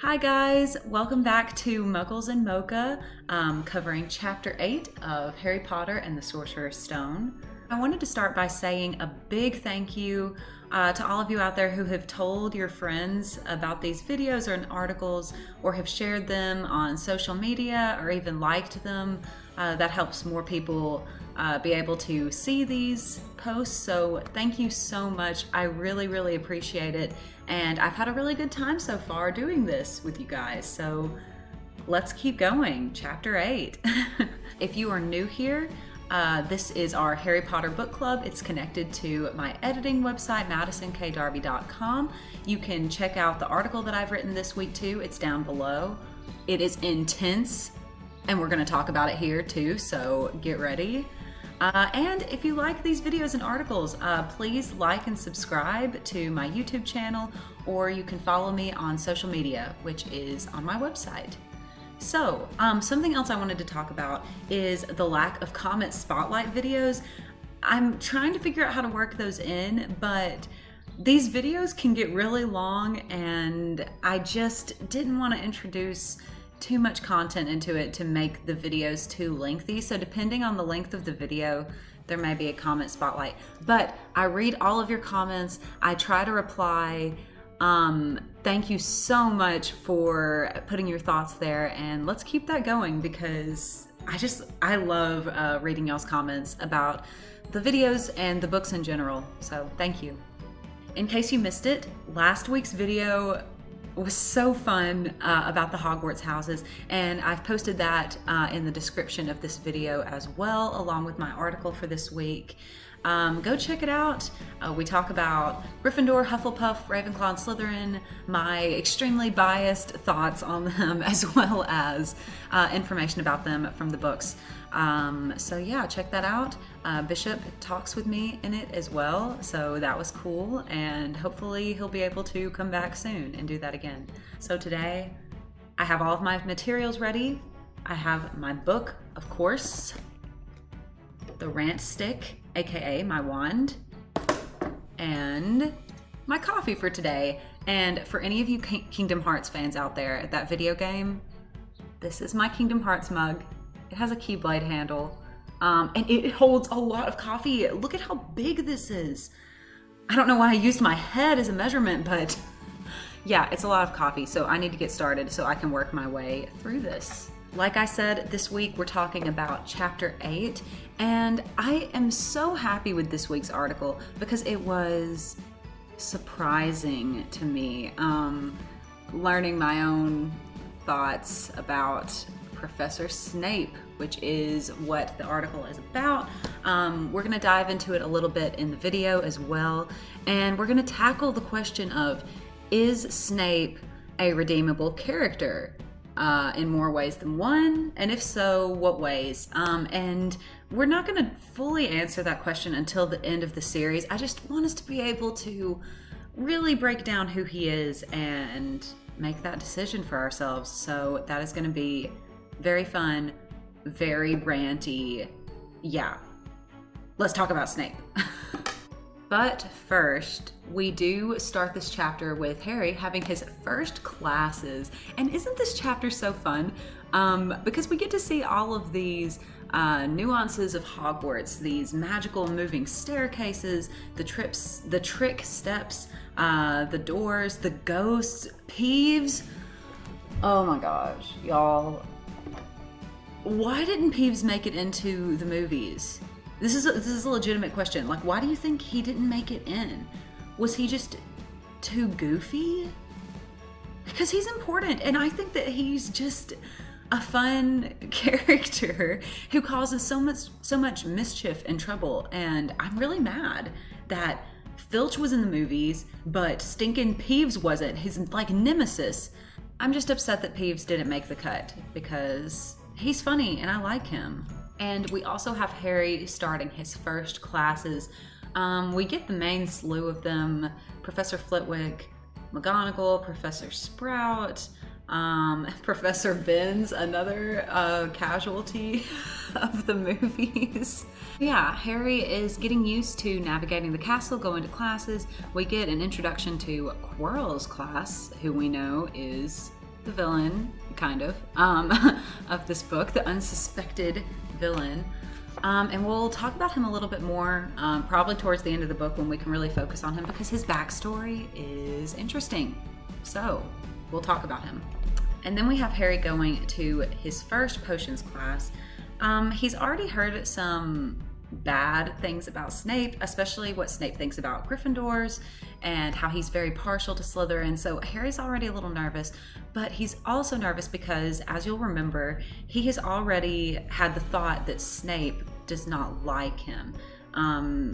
Hi guys, welcome back to Muggles and Mocha, covering Chapter 8 of Harry Potter and the Sorcerer's Stone. I wanted to start by saying a big thank you to all of you out there who have told your friends about these videos or articles, or have shared them on social media or even liked them. That helps more people be able to see these posts, so thank you so much. I really appreciate it, and I've had a really good time so far doing this with you guys, so let's keep going. Chapter 8. If you are new here, this is our Harry Potter book club. It's connected to my editing website, MadisonKdarby.com. You can check out the article that I've written this week too. It's down below. It is intense, and we're going to talk about it here too, so get ready. And if you like these videos and articles, please like and subscribe to my YouTube channel, or you can follow me on social media, which is on my website. So, something else I wanted to talk about is the lack of comment spotlight videos. I'm trying to figure out how to work those in, but these videos can get really long, and I just didn't want to introduce too much content into it to make the videos too lengthy. So depending on the length of the video, there may be a comment spotlight. But I read all of your comments. I try to reply. Thank you so much for putting your thoughts there, and let's keep that going because I love reading y'all's comments about the videos and the books in general. So thank you. In case you missed it, last week's video was so fun about the Hogwarts houses, and I've posted that in the description of this video as well, along with my article for this week. Go check it out. We talk about Gryffindor, Hufflepuff, Ravenclaw, and Slytherin, my extremely biased thoughts on them, as well as information about them from the books. So yeah, check that out. Bishop talks with me in it as well, so that was cool, and hopefully he'll be able to come back soon and do that again. So today, I have all of my materials ready. I have my book, of course, the rant stick, aka my wand, and my coffee for today. And for any of you Kingdom Hearts fans out there, that video game, this is my Kingdom Hearts mug. It has a Keyblade handle, and it holds a lot of coffee. Look at how big this is. I don't know why I used my head as a measurement, but yeah, it's a lot of coffee, so I need to get started so I can work my way through this. Like I said, this week we're talking about Chapter 8, and I am so happy with this week's article because it was surprising to me, learning my own thoughts about Professor Snape, which is what the article is about. We're going to dive into it a little bit in the video as well, and we're going to tackle the question of, is Snape a redeemable character in more ways than one? And if so, what ways? And we're not going to fully answer that question until the end of the series. I just want us to be able to really break down who he is and make that decision for ourselves. So that is going to be very fun, very ranty. Yeah, let's talk about Snape. But first, we do start this chapter with Harry having his first classes. And isn't this chapter so fun? Because we get to see all of these nuances of Hogwarts, these magical moving staircases, the trick steps, the doors, the ghosts, Peeves. Oh my gosh, y'all. Why didn't Peeves make it into the movies? This is a legitimate question. Like, why do you think he didn't make it in? Was he just too goofy? Because he's important, and I think that he's just a fun character who causes so much mischief and trouble. And I'm really mad that Filch was in the movies, but stinking Peeves wasn't, his like nemesis. I'm just upset that Peeves didn't make the cut because he's funny and I like him. And we also have Harry starting his first classes. We get the main slew of them: Professor Flitwick, McGonagall, Professor Sprout, Professor Binns, another casualty of the movies. Yeah, Harry is getting used to navigating the castle, going to classes. We get an introduction to Quirrell's class, who we know is the villain, kind of, of this book, the unsuspected villain. And we'll talk about him a little bit more, probably towards the end of the book when we can really focus on him, because his backstory is interesting. So we'll talk about him. And then we have Harry going to his first potions class. He's already heard some bad things about Snape, especially what Snape thinks about Gryffindors and how he's very partial to Slytherin. So Harry's already a little nervous, but he's also nervous because, as you'll remember, he has already had the thought that Snape does not like him.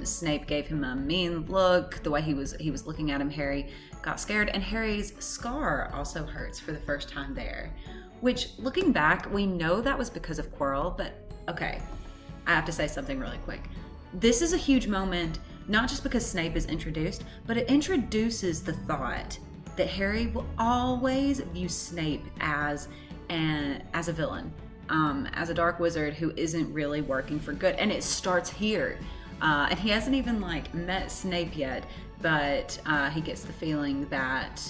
Snape gave him a mean look. The way he was looking at him, Harry got scared, and Harry's scar also hurts for the first time there. Which, looking back, we know that was because of Quirrell, but okay, I have to say something really quick. This is a huge moment, not just because Snape is introduced, but it introduces the thought that Harry will always view Snape as a villain, as a dark wizard who isn't really working for good. And it starts here. And he hasn't even met Snape yet, but he gets the feeling that,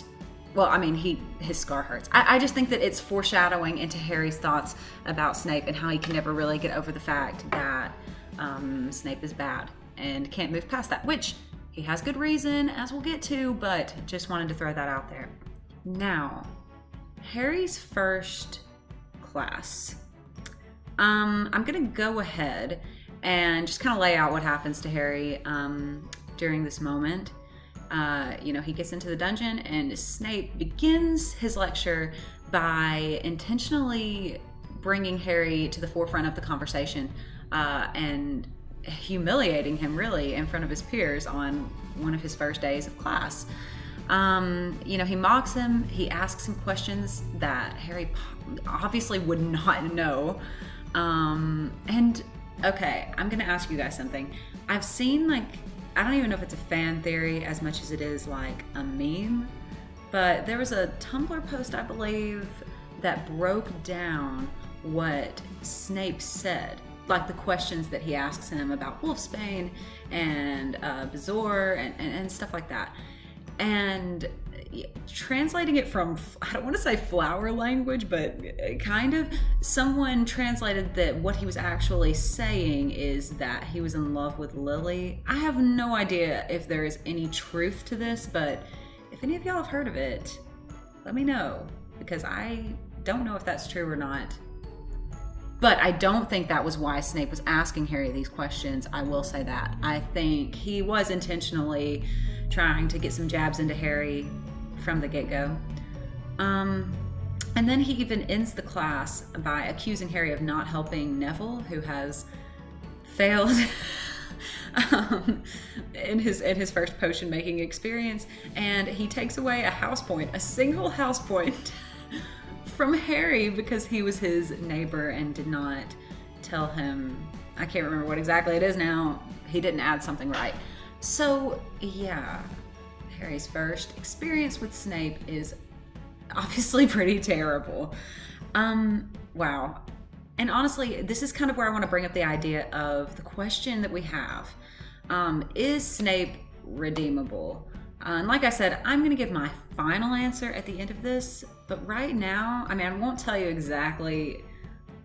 well, I mean, his scar hurts. I just think that it's foreshadowing into Harry's thoughts about Snape and how he can never really get over the fact that Snape is bad and can't move past that, which he has good reason, as we'll get to, but just wanted to throw that out there. Now, Harry's first class. I'm gonna go ahead and just kind of lay out what happens to Harry during this moment. He gets into the dungeon, and Snape begins his lecture by intentionally bringing Harry to the forefront of the conversation and humiliating him really in front of his peers on one of his first days of class. He mocks him. He asks him questions that Harry obviously would not know. And okay, I'm gonna ask you guys something. I've seen I don't even know if it's a fan theory as much as it is a meme, but there was a Tumblr post, I believe, that broke down what Snape said, the questions that he asks him about Wolfsbane and Bezoar and stuff like that. And translating it from, I don't want to say flower language, but kind of, someone translated that what he was actually saying is that he was in love with Lily. I have no idea if there is any truth to this, but if any of y'all have heard of it, let me know, because I don't know if that's true or not. But I don't think that was why Snape was asking Harry these questions. I will say that. I think he was intentionally trying to get some jabs into Harry from the get-go. And then he even ends the class by accusing Harry of not helping Neville, who has failed in his first potion making experience, and he takes away a single house point from Harry because he was his neighbor and did not tell him. I can't remember what exactly it is now. He didn't add something right. So yeah, Harry's first experience with Snape is obviously pretty terrible. Wow. And honestly, this is kind of where I want to bring up the idea of the question that we have. Is Snape redeemable? And like I said, I'm going to give my final answer at the end of this. But right now, I won't tell you exactly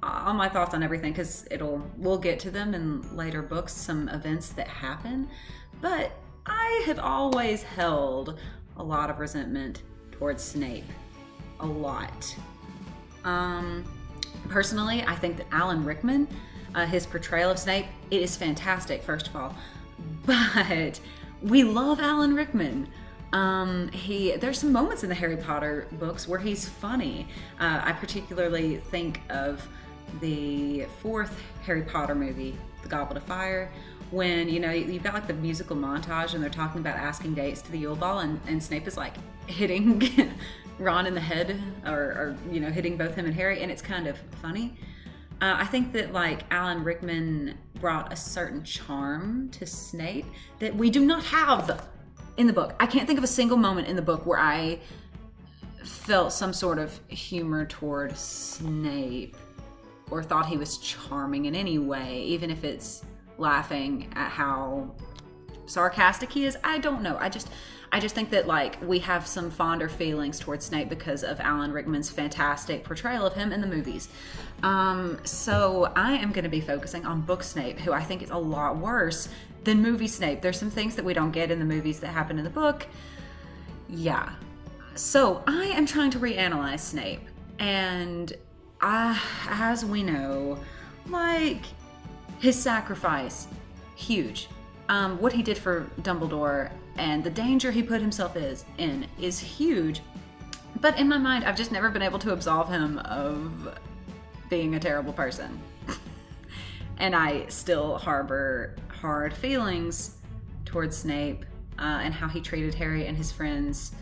all my thoughts on everything, because we'll get to them in later books, some events that happen. But I have always held a lot of resentment towards Snape. A lot. Personally, I think that Alan Rickman, his portrayal of Snape, it is fantastic, first of all. But we love Alan Rickman. There's some moments in the Harry Potter books where he's funny. I particularly think of the fourth Harry Potter movie, The Goblet of Fire, when you've got the musical montage and they're talking about asking dates to the Yule Ball, and Snape is hitting Ron in the head, or hitting both him and Harry, and it's kind of funny. I think that Alan Rickman brought a certain charm to Snape that we do not have in the book. I can't think of a single moment in the book where I felt some sort of humor toward Snape or thought he was charming in any way, even if it's laughing at how sarcastic he is, I don't know. I just think that like we have some fonder feelings towards Snape because of Alan Rickman's fantastic portrayal of him in the movies. So I am going to be focusing on book Snape, who I think is a lot worse than movie Snape. There's some things that we don't get in the movies that happen in the book. Yeah. So I am trying to reanalyze Snape, and as we know, like, his sacrifice, huge. What he did for Dumbledore and the danger he put himself in is huge. But in my mind, I've just never been able to absolve him of being a terrible person. And I still harbor hard feelings towards Snape and how he treated Harry and his friends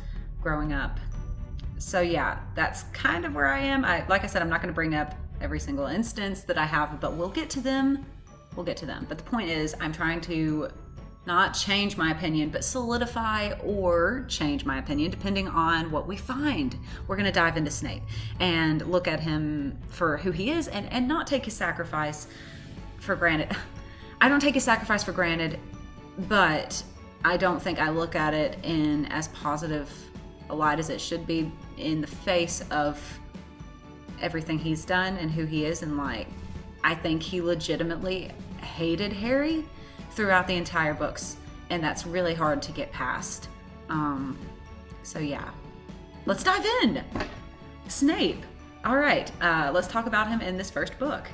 growing up. So yeah, that's kind of where I am. Like I said, I'm not going to bring up every single instance that I have, but we'll get to them. We'll get to them. But the point is, I'm trying to not change my opinion, but solidify or change my opinion depending on what we find. We're going to dive into Snape and look at him for who he is and not take his sacrifice for granted. I don't take his sacrifice for granted, but I don't think I look at it in as positive a light as it should be in the face of everything he's done and who he is. And like, I think he legitimately hated Harry throughout the entire books, and that's really hard to get past. So yeah, let's dive in. Snape. All right, let's talk about him in this first book.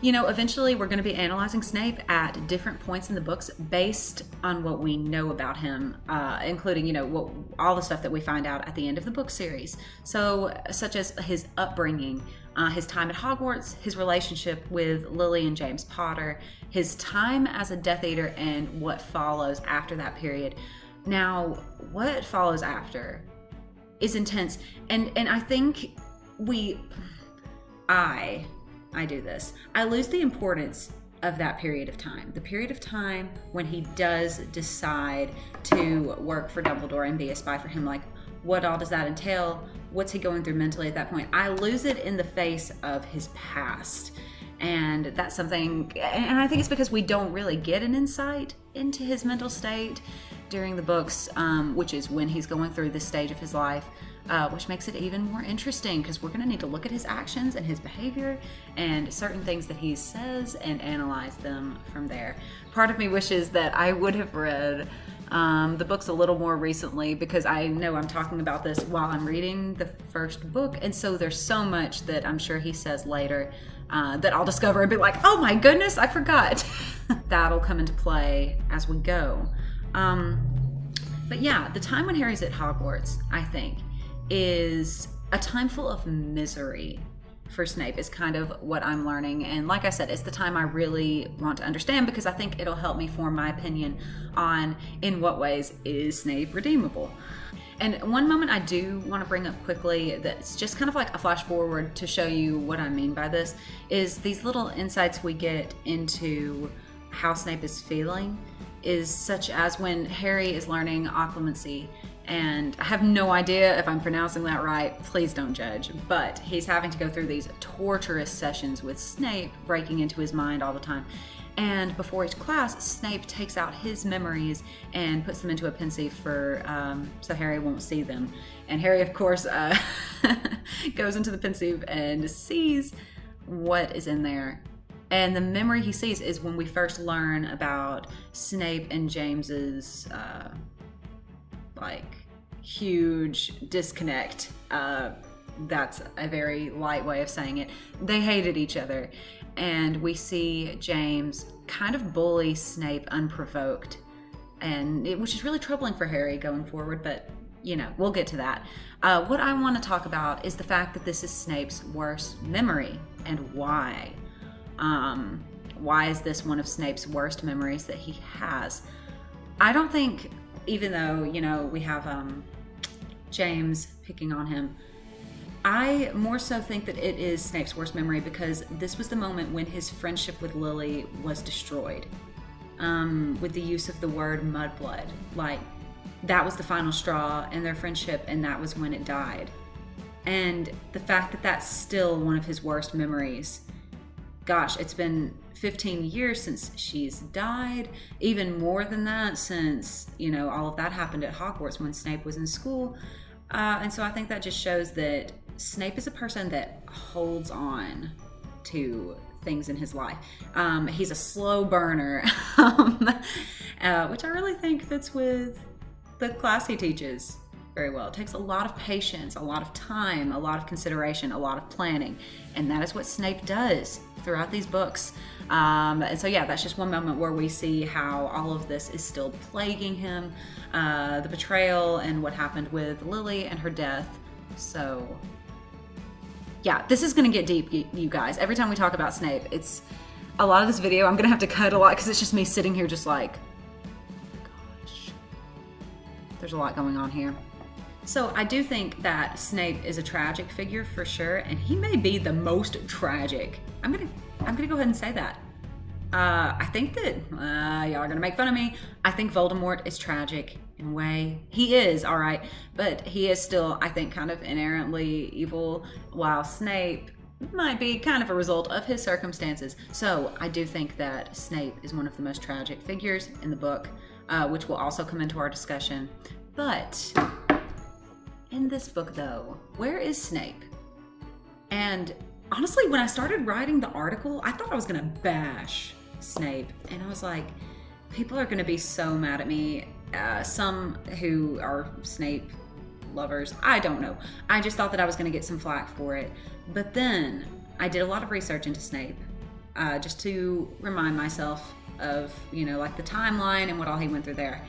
You know, eventually we're going to be analyzing Snape at different points in the books based on what we know about him, including, you know, all the stuff that we find out at the end of the book series. So, such as his upbringing, his time at Hogwarts, his relationship with Lily and James Potter, his time as a Death Eater, and what follows after that period. Now, what follows after is intense, and I think I do this. I lose the importance of that period of time. The period of time when he does decide to work for Dumbledore and be a spy for him. Like, what all does that entail? What's he going through mentally at that point? I lose it in the face of his past. And that's something, and I think it's because we don't really get an insight into his mental state during the books, which is when he's going through this stage of his life. Which makes it even more interesting because we're going to need to look at his actions and his behavior and certain things that he says and analyze them from there. Part of me wishes that I would have read the books a little more recently, because I know I'm talking about this while I'm reading the first book, and so there's so much that I'm sure he says later that I'll discover and be like, oh my goodness, I forgot. That'll come into play as we go. But yeah, the time when Harry's at Hogwarts, I think, is a time full of misery for Snape, is kind of what I'm learning. And like I said, it's the time I really want to understand, because I think it'll help me form my opinion on in what ways is Snape redeemable. And one moment I do want to bring up quickly that's just kind of like a flash forward to show you what I mean by this is these little insights we get into how Snape is feeling, is such as when Harry is learning occlumency. And I have no idea if I'm pronouncing that right, please don't judge, but he's having to go through these torturous sessions with Snape breaking into his mind all the time. And before each class, Snape takes out his memories and puts them into a pensieve for so Harry won't see them. And Harry, of course, goes into the pensieve and sees what is in there. And the memory he sees is when we first learn about Snape and James's huge disconnect. That's a very light way of saying it. They hated each other, and we see James kind of bully Snape unprovoked, which is really troubling for Harry going forward, but you know, we'll get to that. What I want to talk about is the fact that this is Snape's worst memory, and why. Why is this one of Snape's worst memories that he has? I don't think, even though, you know, we have James picking on him, I more so think that it is Snape's worst memory because this was the moment when his friendship with Lily was destroyed, with the use of the word mudblood. Like, that was the final straw in their friendship, and that was when it died. And the fact that that's still one of his worst memories, gosh, it's been 15 years since she's died, even more than that since, you know, all of that happened at Hogwarts when Snape was in school. And so I think that just shows that Snape is a person that holds on to things in his life. He's a slow burner, which I really think fits with the class he teaches very well. It takes a lot of patience, a lot of time, a lot of consideration, a lot of planning, and that is what Snape does throughout these books. And so yeah, that's just one moment where we see how all of this is still plaguing him, the betrayal and what happened with Lily and her death. So yeah, this is gonna get deep, you guys. Every time we talk about Snape, it's a lot of this video I'm gonna have to cut a lot because it's just me sitting here just like, gosh, there's a lot going on here. So I do think that Snape is a tragic figure for sure, and he may be the most tragic. I'm gonna go ahead and say that. I think that y'all are gonna make fun of me. I think Voldemort is tragic in a way. He is, all right, but he is still, I think, kind of inherently evil, while Snape might be kind of a result of his circumstances. So I do think that Snape is one of the most tragic figures in the book, which will also come into our discussion. But in this book, though, where is Snape? And honestly, when I started writing the article, I thought I was gonna bash Snape. And I was like, people are gonna be so mad at me. Some who are Snape lovers, I don't know. I just thought that I was gonna get some flack for it. But then I did a lot of research into Snape, just to remind myself of, you know, like the timeline and what all he went through there.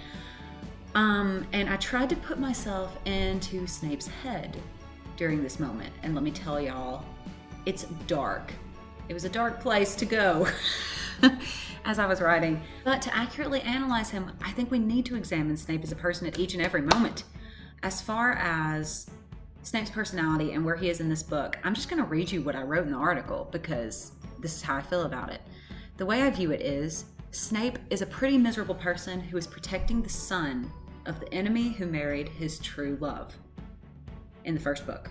And I tried to put myself into Snape's head during this moment. And let me tell y'all, it's dark. It was a dark place to go as I was writing. But to accurately analyze him, I think we need to examine Snape as a person at each and every moment. As far as Snape's personality and where he is in this book, I'm just gonna read you what I wrote in the article because this is how I feel about it. The way I view it is, Snape is a pretty miserable person who is protecting the son of the enemy who married his true love in the first book.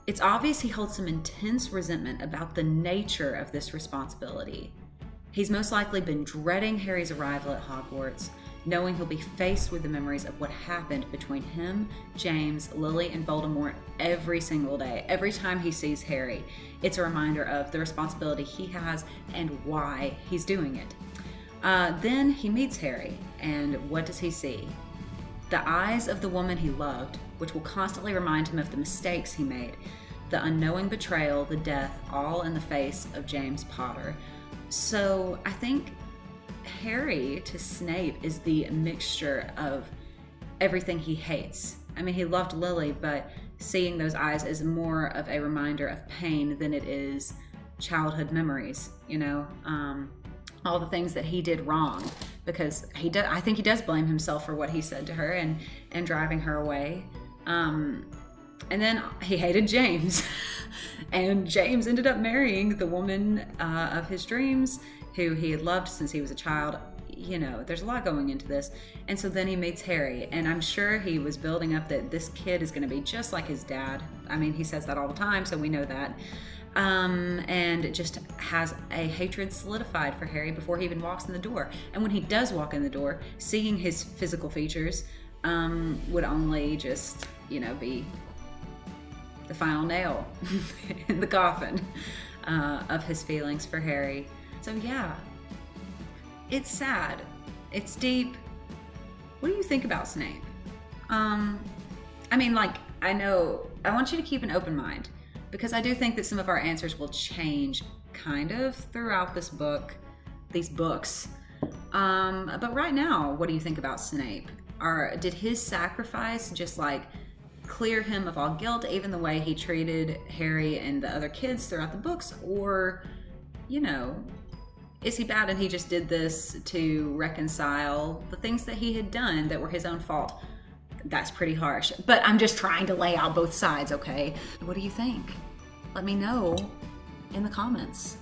It's obvious he holds some intense resentment about the nature of this responsibility. He's most likely been dreading Harry's arrival at Hogwarts, knowing he'll be faced with the memories of what happened between him, James, Lily, and Voldemort every single day. Every time he sees Harry, it's a reminder of the responsibility he has and why he's doing it. Then he meets Harry, and what does he see? The eyes of the woman he loved, which will constantly remind him of the mistakes he made, the unknowing betrayal, the death, all in the face of James Potter. So I think Harry to Snape is the mixture of everything he hates. I mean, he loved Lily, but seeing those eyes is more of a reminder of pain than it is childhood memories, you know? All the things that he did wrong, because I think he does blame himself for what he said to her and driving her away. And then he hated James. And James ended up marrying the woman of his dreams, who he had loved since he was a child. You know, there's a lot going into this. And so then he meets Harry, and I'm sure he was building up that this kid is going to be just like his dad. I mean, he says that all the time, so we know that. And just has a hatred solidified for Harry before he even walks in the door. And when he does walk in the door, seeing his physical features would only just, you know, be the final nail in the coffin of his feelings for Harry. So yeah, it's sad. It's deep. What do you think about Snape? I mean, like, I want you to keep an open mind, because I do think that some of our answers will change kind of throughout these books. But right now, what do you think about Snape? Did his sacrifice just like clear him of all guilt, even the way he treated Harry and the other kids throughout the books? Or, you know, is he bad and he just did this to reconcile the things that he had done that were his own fault? That's pretty harsh, but I'm just trying to lay out both sides, okay? What do you think? Let me know in the comments.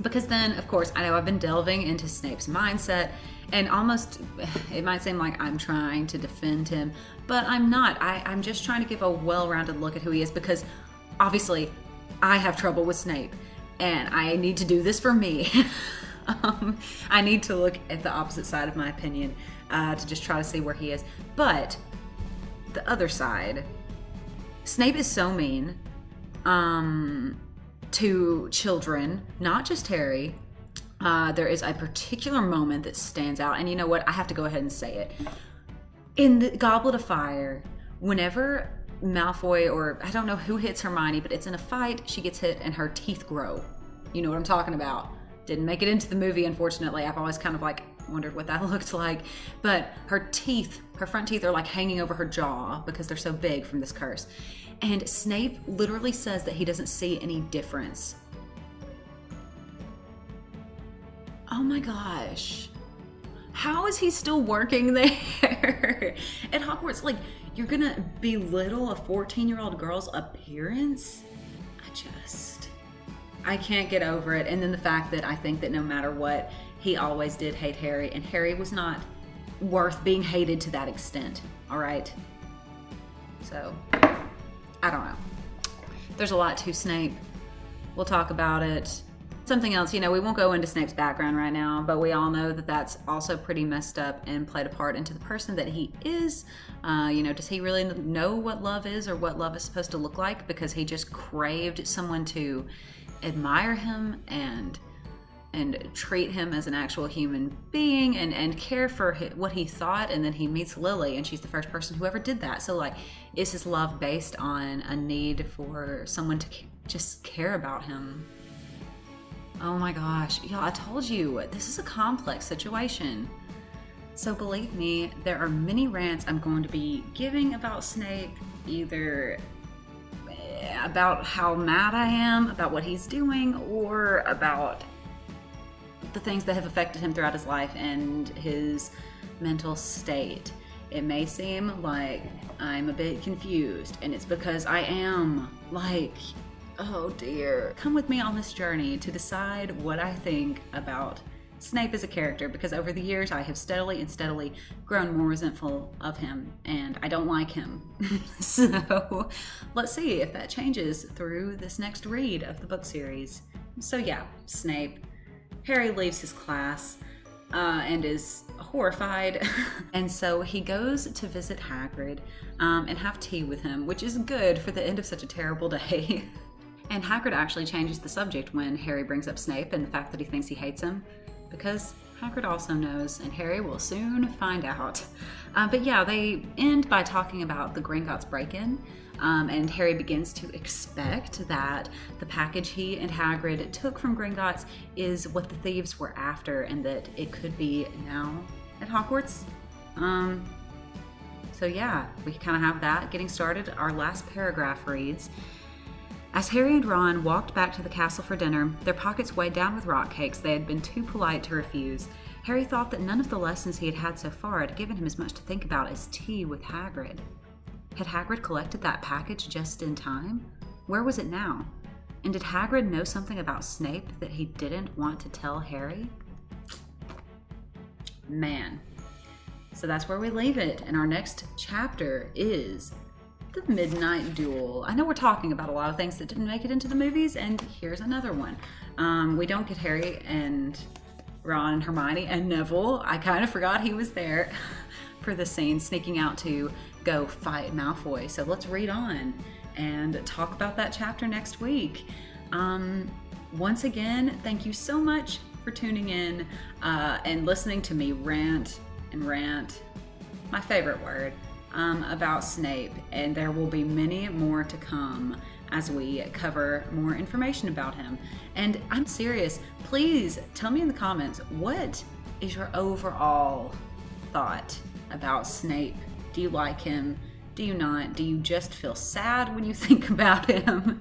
Because then, of course, I know I've been delving into Snape's mindset, and almost, it might seem like I'm trying to defend him, but I'm not. I'm just trying to give a well-rounded look at who he is, because obviously I have trouble with Snape. and I need to do this for me. I need to look at the opposite side of my opinion to just try to see where he is. But the other side, Snape is so mean to children, not just Harry. There is a particular moment that stands out, and you know what? I have to go ahead and say it. In the Goblet of Fire, whenever Malfoy, or I don't know who hits Hermione, but it's in a fight, she gets hit and her teeth grow. You know what I'm talking about. Didn't make it into the movie, unfortunately. I've always kind of like wondered what that looked like. But her teeth, her front teeth are like hanging over her jaw because they're so big from this curse. And Snape literally says that he doesn't see any difference. Oh my gosh. How is he still working there at Hogwarts? Like, you're gonna belittle a 14-year-old girl's appearance? I can't get over it. And then the fact that I think that no matter what, he always did hate Harry, and Harry was not worth being hated to that extent, all right? So, I don't know. There's a lot to Snape. We'll talk about it. Something else, you know, we won't go into Snape's background right now, but we all know that that's also pretty messed up and played a part into the person that he is. You know, does he really know what love is or what love is supposed to look like? Because he just craved someone to admire him and treat him as an actual human being and care for what he thought. And then he meets Lily, and she's the first person who ever did that. So, like, is his love based on a need for someone to just care about him? Oh my gosh, y'all, I told you, this is a complex situation. So believe me, there are many rants I'm going to be giving about Snape, either about how mad I am about what he's doing, or about the things that have affected him throughout his life and his mental state. It may seem like I'm a bit confused, and it's because I am. Like, oh dear. Come with me on this journey to decide what I think about Snape as a character, because over the years I have steadily grown more resentful of him, and I don't like him. So let's see if that changes through this next read of the book series. So yeah, Snape. Harry leaves his class and is horrified. And so he goes to visit Hagrid and have tea with him, which is good for the end of such a terrible day. And Hagrid actually changes the subject when Harry brings up Snape and the fact that he thinks he hates him, because Hagrid also knows, and Harry will soon find out. But yeah, they end by talking about the Gringotts break-in, and Harry begins to expect that the package he and Hagrid took from Gringotts is what the thieves were after, and that it could be now at Hogwarts. So yeah, we kind of have that getting started. Our last paragraph reads, as Harry and Ron walked back to the castle for dinner, their pockets weighed down with rock cakes they had been too polite to refuse. Harry thought that none of the lessons he had had so far had given him as much to think about as tea with Hagrid. Had Hagrid collected that package just in time? Where was it now? And did Hagrid know something about Snape that he didn't want to tell Harry? Man. So that's where we leave it, and our next chapter is the Midnight Duel. I know we're talking about a lot of things that didn't make it into the movies, and here's another one. We don't get Harry and Ron and Hermione and Neville. I kind of forgot he was there for the scene, sneaking out to go fight Malfoy. So let's read on and talk about that chapter next week. Once again, thank you so much for tuning in and listening to me rant, my favorite word, about Snape, and there will be many more to come as we cover more information about him. And I'm serious, please tell me in the comments, what is your overall thought about Snape? Do you like him? Do you not? Do you just feel sad when you think about him?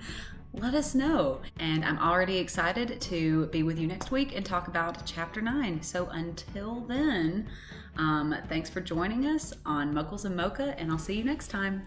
Let us know. And I'm already excited to be with you next week and talk about Chapter 9. So until then, thanks for joining us on Muggles and Mocha, and I'll see you next time.